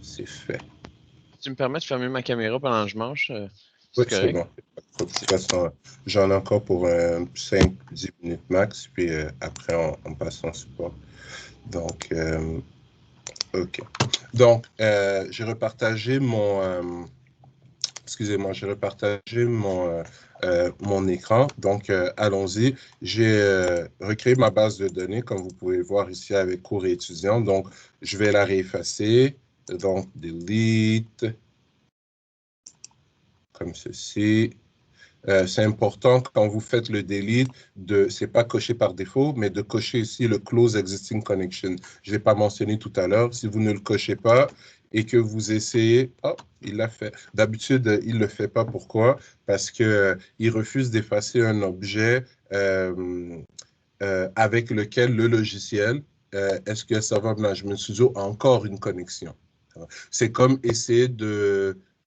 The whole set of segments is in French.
C'est fait. Si tu me permets de fermer ma caméra pendant que je mange, Oui, c'est c'est correct? bon. De toute façon, j'en ai encore pour 5-10 minutes max, puis après, on passe en support. Donc, OK. Donc, j'ai repartagé mon... excusez-moi, j'ai repartagé mon écran. Donc, allons-y. J'ai recréé ma base de données, comme vous pouvez voir ici avec cours et étudiants. Donc, je vais la réeffacer. Donc, delete, comme ceci. C'est important quand vous faites le delete, c'est pas coché par défaut, mais de cocher ici le close existing connection. Je l'ai pas mentionné tout à l'heure. Si vous ne le cochez pas et que vous essayez, oh, il l'a fait. D'habitude, il le fait pas. Pourquoi? Parce que il refuse d'effacer un objet avec lequel le logiciel SQL Server Management Studio a encore une connexion. C'est comme essayer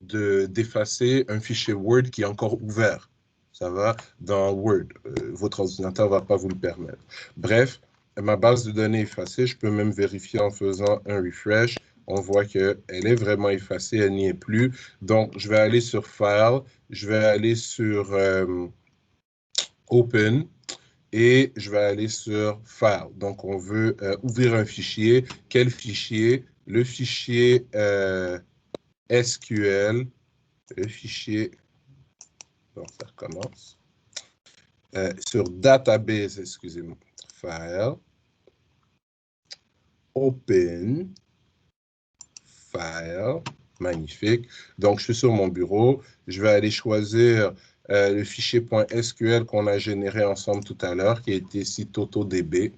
d'effacer un fichier Word qui est encore ouvert. Ça va dans Word. Votre ordinateur ne va pas vous le permettre. Bref, ma base de données est effacée. Je peux même vérifier en faisant un refresh. On voit qu'elle est vraiment effacée, elle n'y est plus. Donc, je vais aller sur File, je vais aller sur Open et je vais aller sur File. Donc, on veut ouvrir un fichier. Quel fichier? Le fichier SQL, le fichier, donc ça recommence, sur Database, excusez-moi, File, Open, File, magnifique. Donc, je suis sur mon bureau, je vais aller choisir le fichier .SQL qu'on a généré ensemble tout à l'heure, qui a été ici TotoDB.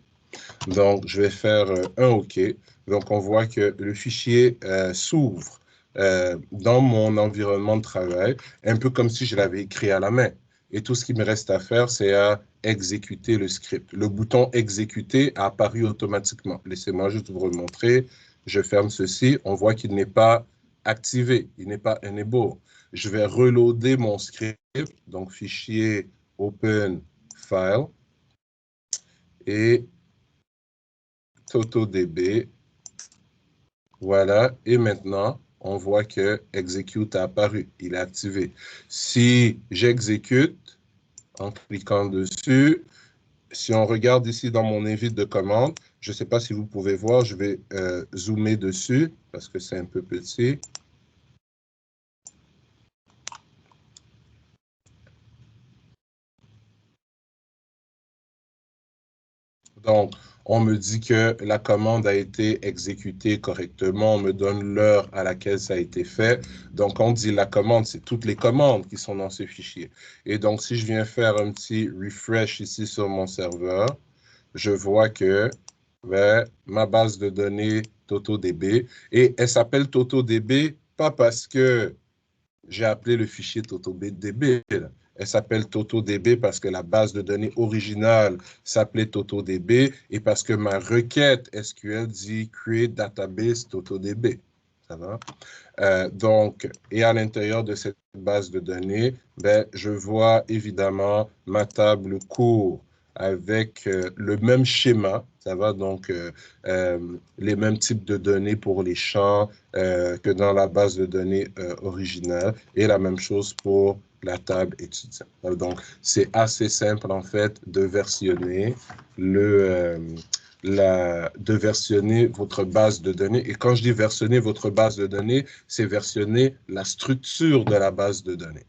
Donc, je vais faire un OK. Donc, on voit que le fichier s'ouvre dans mon environnement de travail, un peu comme si je l'avais écrit à la main. Et tout ce qui me reste à faire, c'est à exécuter le script. Le bouton exécuter a apparu automatiquement. Laissez-moi juste vous remontrer. Je ferme ceci. On voit qu'il n'est pas activé. Il n'est pas enable. Je vais reloader mon script. Donc, fichier open file. Et TotoDB. Voilà. Et maintenant, on voit que execute a apparu. Il est activé. Si j'exécute en cliquant dessus, si on regarde ici dans mon invite de commande, je ne sais pas si vous pouvez voir, je vais zoomer dessus parce que c'est un peu petit. Donc, on me dit que la commande a été exécutée correctement, on me donne l'heure à laquelle ça a été fait. Donc, on dit la commande, c'est toutes les commandes qui sont dans ce fichier. Et donc, si je viens faire un petit refresh ici sur mon serveur, je vois que ma base de données TotoDB, et elle s'appelle TotoDB pas parce que j'ai appelé le fichier TotoDB. Elle s'appelle TotoDB parce que la base de données originale s'appelait TotoDB et parce que ma requête SQL dit Create Database TotoDB. Ça va? Donc, et à l'intérieur de cette base de données, je vois évidemment ma table cours avec le même schéma, ça va, donc les mêmes types de données pour les champs que dans la base de données originale et la même chose pour la table étudiant. Donc, c'est assez simple en fait de versionner de versionner votre base de données. Et quand je dis versionner votre base de données, c'est versionner la structure de la base de données.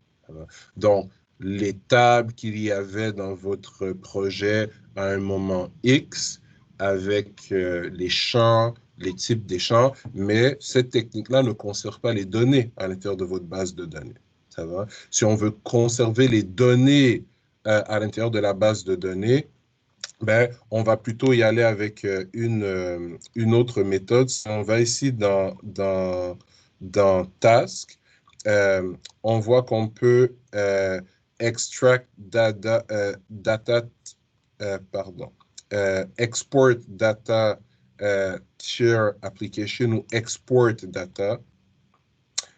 Donc, les tables qu'il y avait dans votre projet à un moment X, avec les champs, les types des champs, mais cette technique-là ne conserve pas les données à l'intérieur de votre base de données. Ça va? Si on veut conserver les données à l'intérieur de la base de données, on va plutôt y aller avec une autre méthode. Si on va ici dans Task, on voit qu'on peut extract export data share application ou export data.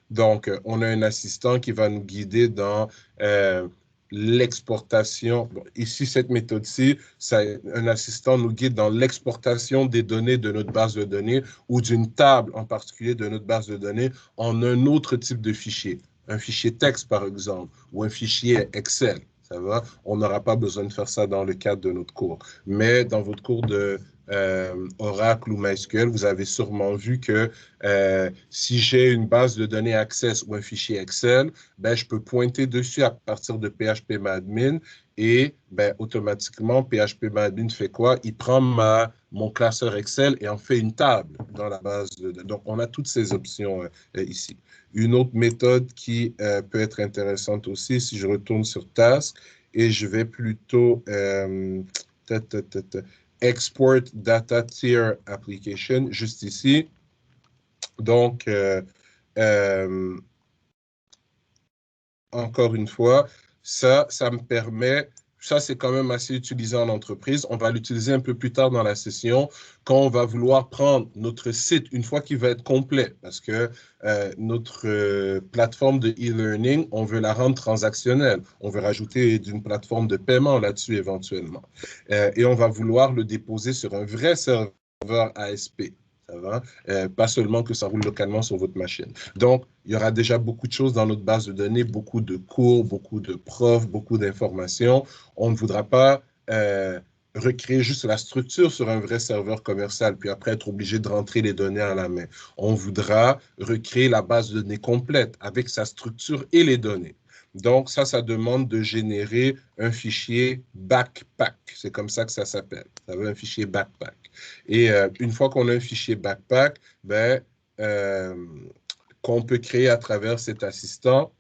Donc, on a un assistant qui va nous guider dans l'exportation. Bon, ici, cette méthode-ci, un assistant nous guide dans l'exportation des données de notre base de données ou d'une table en particulier de notre base de données en un autre type de fichier. Un fichier texte, par exemple, ou un fichier Excel. Ça va? On n'aura pas besoin de faire ça dans le cadre de notre cours. Mais dans votre cours de Oracle ou MySQL, vous avez sûrement vu que si j'ai une base de données Access ou un fichier Excel, ben, je peux pointer dessus à partir de PHP-Madmin et ben, automatiquement, PHP-Madmin fait quoi? Il prend mon classeur Excel et en fait une table dans la base de données. Donc, on a toutes ces options ici. Une autre méthode qui peut être intéressante aussi, si je retourne sur Task et je vais plutôt Export Data Tier Application, juste ici. Donc, encore une fois, ça me permet, ça c'est quand même assez utilisé en entreprise. On va l'utiliser un peu plus tard dans la session quand on va vouloir prendre notre site une fois qu'il va être complet parce que notre plateforme de e-learning, on veut la rendre transactionnelle. On veut rajouter d'une plateforme de paiement là-dessus éventuellement. Et on va vouloir le déposer sur un vrai serveur ASP. Ça va? Pas seulement que ça roule localement sur votre machine. Donc, il y aura déjà beaucoup de choses dans notre base de données, beaucoup de cours, beaucoup de profs, beaucoup d'informations. On ne voudra pas recréer juste la structure sur un vrai serveur commercial, puis après être obligé de rentrer les données à la main. On voudra recréer la base de données complète avec sa structure et les données. Donc, ça demande de générer un fichier backpack. C'est comme ça que ça s'appelle. Ça veut un fichier backpack. Et une fois qu'on a un fichier backpack, ben, qu'on peut créer à travers cet assistant,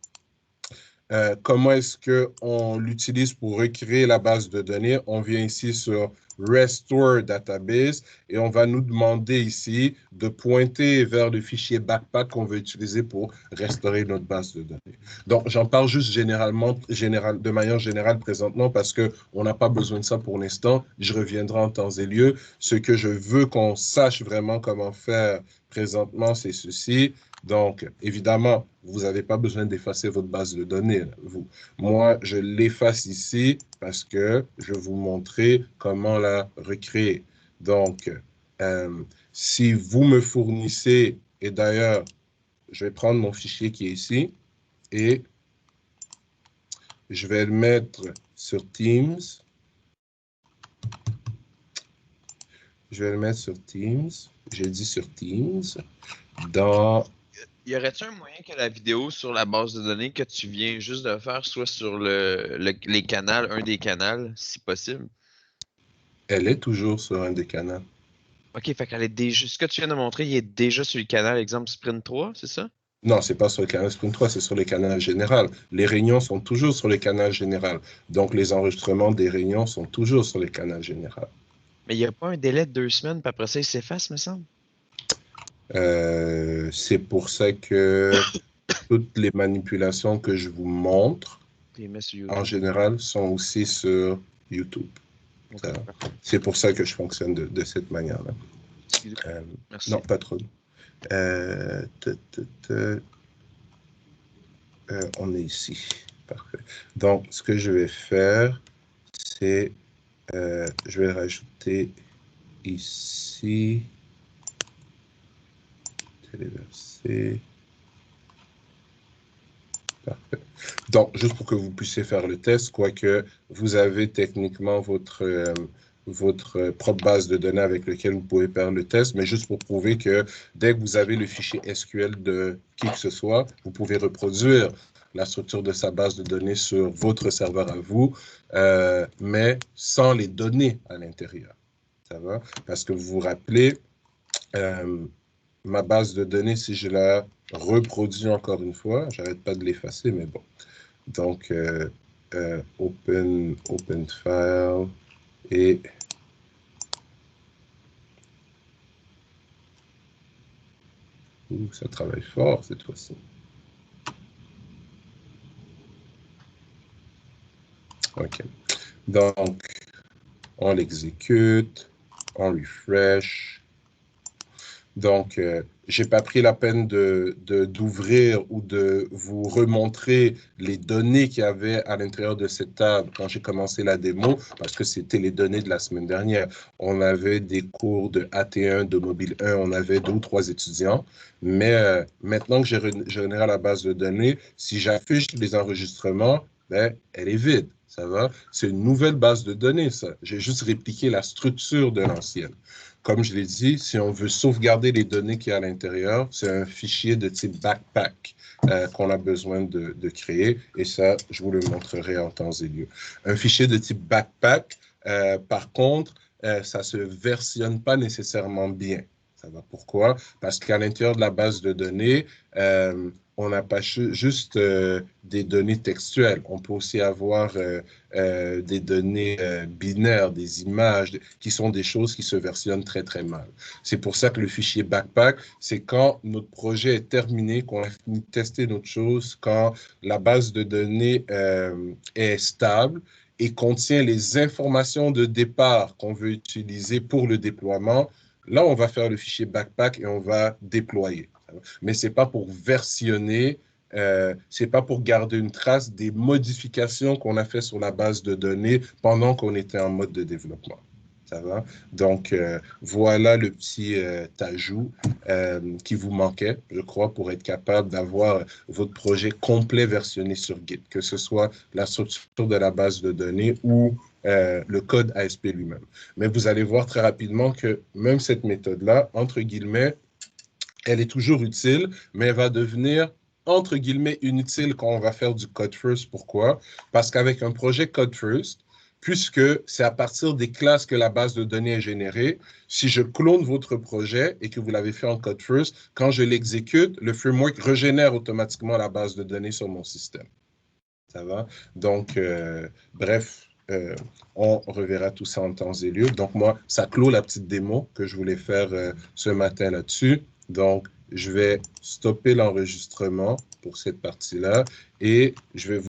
comment est-ce qu'on l'utilise pour recréer la base de données? On vient ici sur Restore Database et on va nous demander ici de pointer vers le fichier backpack qu'on veut utiliser pour restaurer notre base de données. Donc, j'en parle juste de manière générale présentement parce qu'on n'a pas besoin de ça pour l'instant. Je reviendrai en temps et lieu. Ce que je veux qu'on sache vraiment comment faire présentement, c'est ceci. Donc, évidemment, vous n'avez pas besoin d'effacer votre base de données. Vous. Moi, je l'efface ici parce que je vais vous montrer comment la recréer. Donc, si vous me fournissez, et d'ailleurs, je vais prendre mon fichier qui est ici et je vais le mettre sur Teams. Je vais le mettre sur Teams. J'ai dit sur Teams. Dans Y aurait-il un moyen que la vidéo sur la base de données que tu viens juste de faire soit sur les canaux, un des canaux, si possible? Elle est toujours sur un des canaux. Ok, fait qu'elle est déjà. Ce que tu viens de montrer, il est déjà sur le canal, exemple Sprint 3, c'est ça? Non, ce n'est pas sur le canal Sprint 3, c'est sur le canal général. Les réunions sont toujours sur le canal général. Donc, les enregistrements des réunions sont toujours sur le canal général. Mais il n'y a pas un délai de 2 semaines, puis après ça, il s'efface, me semble. C'est pour ça que toutes les manipulations que je vous montre, Puis il met sur en YouTube. général, sont aussi sur YouTube. Ok, C'est pour ça que je fonctionne de cette manière-là. merci. Non, pas trop. On est ici. Parfait. Donc, ce que je vais faire, c'est, je vais rajouter ici, téléverser. Parfait. Donc, juste pour que vous puissiez faire le test, quoique vous avez techniquement votre propre base de données avec laquelle vous pouvez faire le test, mais juste pour prouver que dès que vous avez le fichier SQL de qui que ce soit, vous pouvez reproduire la structure de sa base de données sur votre serveur à vous, mais sans les données à l'intérieur. Ça va? Parce que vous vous rappelez, ma base de données, si je la reproduis encore une fois, j'arrête pas de l'effacer, mais bon. Donc, open file et ça travaille fort cette fois-ci. OK. Donc, on l'exécute, on refresh. Donc, j'ai pas pris la peine d'ouvrir ou de vous remontrer les données qu'il y avait à l'intérieur de cette table quand j'ai commencé la démo, parce que c'était les données de la semaine dernière. On avait des cours de AT1, de Mobile 1, on avait 2 ou 3 étudiants. Mais maintenant que j'ai généré la base de données, si j'affiche les enregistrements, ben, elle est vide. Ça va? C'est une nouvelle base de données, ça. J'ai juste répliqué la structure de l'ancienne. Comme je l'ai dit, si on veut sauvegarder les données qu'il y a à l'intérieur, c'est un fichier de type backpack qu'on a besoin de créer. Et ça, je vous le montrerai en temps et lieu. Un fichier de type backpack, par contre, ça ne se versionne pas nécessairement bien. Ça va pourquoi? Parce qu'à l'intérieur de la base de données, on n'a pas juste des données textuelles. On peut aussi avoir des données binaires, des images, qui sont des choses qui se versionnent très, très mal. C'est pour ça que le fichier backpack, c'est quand notre projet est terminé, qu'on a fini de tester notre chose, quand la base de données est stable et contient les informations de départ qu'on veut utiliser pour le déploiement. Là, on va faire le fichier backpack et on va déployer. Mais ce n'est pas pour versionner, ce n'est pas pour garder une trace des modifications qu'on a fait sur la base de données pendant qu'on était en mode de développement. Ça va? Donc, voilà le petit ajout qui vous manquait, je crois, pour être capable d'avoir votre projet complet versionné sur Git, que ce soit la structure de la base de données ou le code ASP lui-même. Mais vous allez voir très rapidement que même cette méthode-là, entre guillemets, elle est toujours utile, mais elle va devenir, entre guillemets, inutile quand on va faire du code first. Pourquoi? Parce qu'avec un projet code first, puisque c'est à partir des classes que la base de données est générée, si je clone votre projet et que vous l'avez fait en code first, quand je l'exécute, le framework régénère automatiquement la base de données sur mon système. Ça va? Donc, bref, on reverra tout ça en temps et lieu. Donc, moi, ça clôt la petite démo que je voulais faire ce matin là-dessus. Donc, je vais stopper l'enregistrement pour cette partie-là et je vais vous